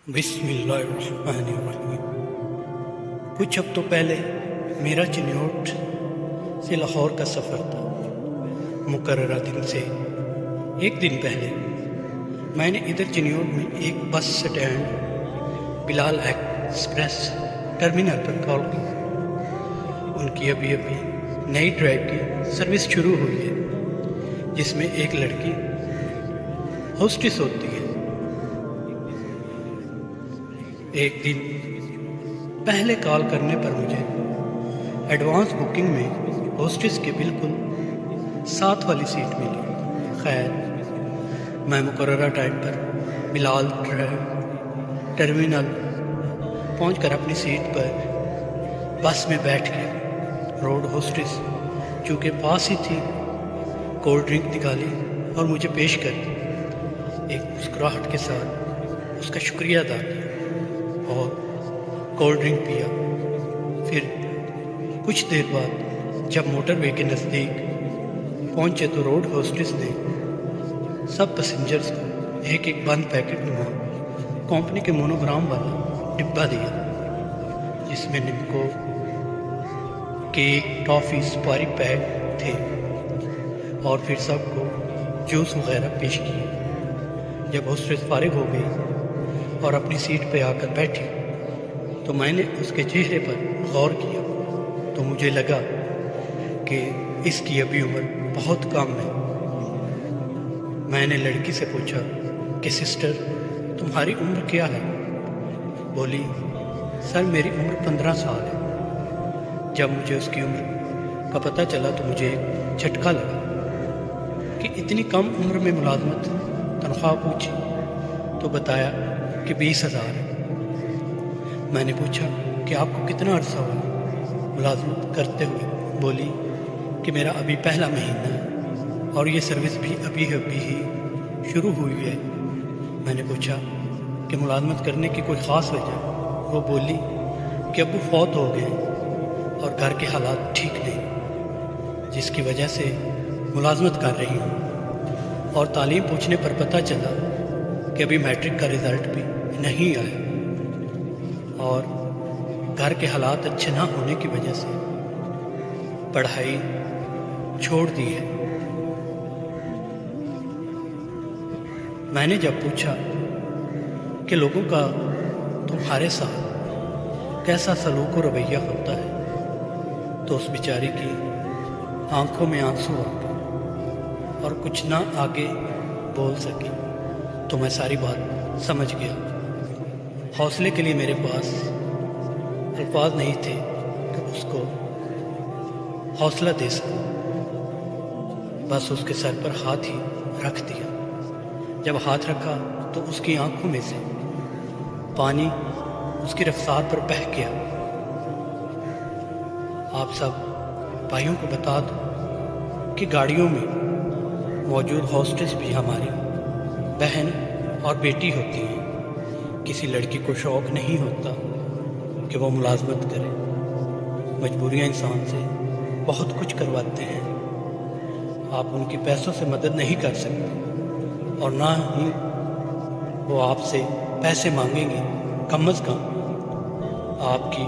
बिस्मिल्लाहिर्रहमानिर्रहीम। कुछ हफ्तों पहले मेरा चिन्योट से लाहौर का सफ़र था। मुकर्ररा दिन से एक दिन पहले मैंने इधर चिन्योट में एक bus stand Bilal express terminal पर कॉल की। उनकी अभी नई ड्राइव की सर्विस शुरू हुई है, जिसमें एक लड़की होस्टेस होती है। एक दिन पहले कॉल करने पर मुझे एडवांस बुकिंग में होस्टेस के बिल्कुल साथ वाली सीट मिली। खैर, मैं मुकर्ररा टाइम पर बिलाल टर्मिनल पहुंचकर अपनी सीट पर बस में बैठ गया। रोड होस्टेस चूँकि पास ही थी, कोल्ड ड्रिंक निकाली और मुझे पेश कर दी। एक मुस्कुराहट के साथ उसका शुक्रिया अदा किया और कोल्ड ड्रिंक पिया। फिर कुछ देर बाद जब मोटरवे के नज़दीक पहुंचे तो रोड होस्टेस ने सब पैसेंजर्स को एक एक बंद पैकेट नुमा कंपनी के मोनोग्राम वाला डिब्बा दिया, जिसमें निम्को, केक, टॉफ़ी, सुपारी पैक थे और फिर सबको जूस वगैरह पेश किए। जब होस्टेस फारिग हो गई और अपनी सीट पे आकर बैठी तो मैंने उसके चेहरे पर गौर किया तो मुझे लगा कि इसकी अभी उम्र बहुत कम है। मैंने लड़की से पूछा कि सिस्टर, तुम्हारी उम्र क्या है? बोली, सर मेरी उम्र 15 साल है। जब मुझे उसकी उम्र का पता चला तो मुझे एक झटका लगा कि इतनी कम उम्र में मुलाजमत। तनख्वाह पूछी तो बताया कि 20,000 है। मैंने पूछा कि आपको कितना अरसा हुआ मुलाजमत करते हुए? बोली कि मेरा अभी पहला महीना है और ये सर्विस भी अभी ही शुरू हुई है। मैंने पूछा कि मुलाजमत करने की कोई ख़ास वजह? वो बोली कि अब्बू फौत हो गए और घर के हालात ठीक नहीं, जिसकी वजह से मुलाजमत कर रही हूँ। और तालीम पूछने पर पता चला कि अभी मैट्रिक का रिज़ल्ट भी नहीं आया और घर के हालात अच्छे ना होने की वजह से पढ़ाई छोड़ दी है। मैंने जब पूछा कि लोगों का तुम्हारे साथ कैसा सलूक और रवैया होता है, तो उस बेचारी की आंखों में आंसू आ गए और कुछ ना आगे बोल सकी। तो मैं सारी बात समझ गया। हौसले के लिए मेरे पास अल्फाज नहीं थे कि उसको हौसला दे सकूं। बस उसके सर पर हाथ ही रख दिया। जब हाथ रखा तो उसकी आंखों में से पानी उसकी रफ्तार पर बह गया। आप सब भाइयों को बता दो कि गाड़ियों में मौजूद होस्टेस भी हमारी बहन और बेटी होती हैं। किसी लड़की को शौक़ नहीं होता कि वो मुलाजमत करे। मजबूरियाँ इंसान से बहुत कुछ करवाते हैं। आप उनकी पैसों से मदद नहीं कर सकते और ना ही वो आपसे पैसे मांगेंगे। कम अज़ कम आपकी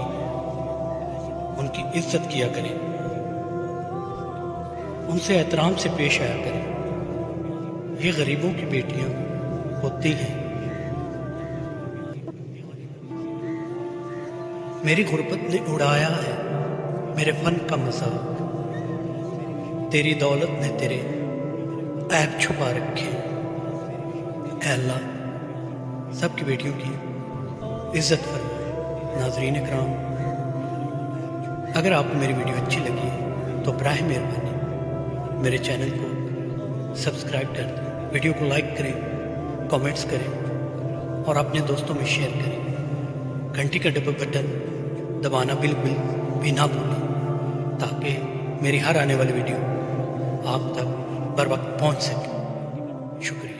उनकी इज्जत किया करें, उनसे एहतराम से पेश आया करें। ये गरीबों की बेटियां होती हैं। मेरी गुर्बत ने उड़ाया है मेरे फन का मजाक। तेरी दौलत ने तेरे ऐब छुपा रखे। ऐ अल्लाह, सबकी बेटियों की इज्जत फरमाए। नाज़रीन इकराम, अगर आपको मेरी वीडियो अच्छी लगी तो बराह मेहरबानी मेरे चैनल को सब्सक्राइब कर दें, वीडियो को लाइक करें, कमेंट्स करें और अपने दोस्तों में शेयर करें। घंटी का डब्बा बटन दबाना बिल्कुल भी ना भूलें ताकि मेरी हर आने वाली वीडियो आप तक बर वक्त पहुंच सके। शुक्रिया।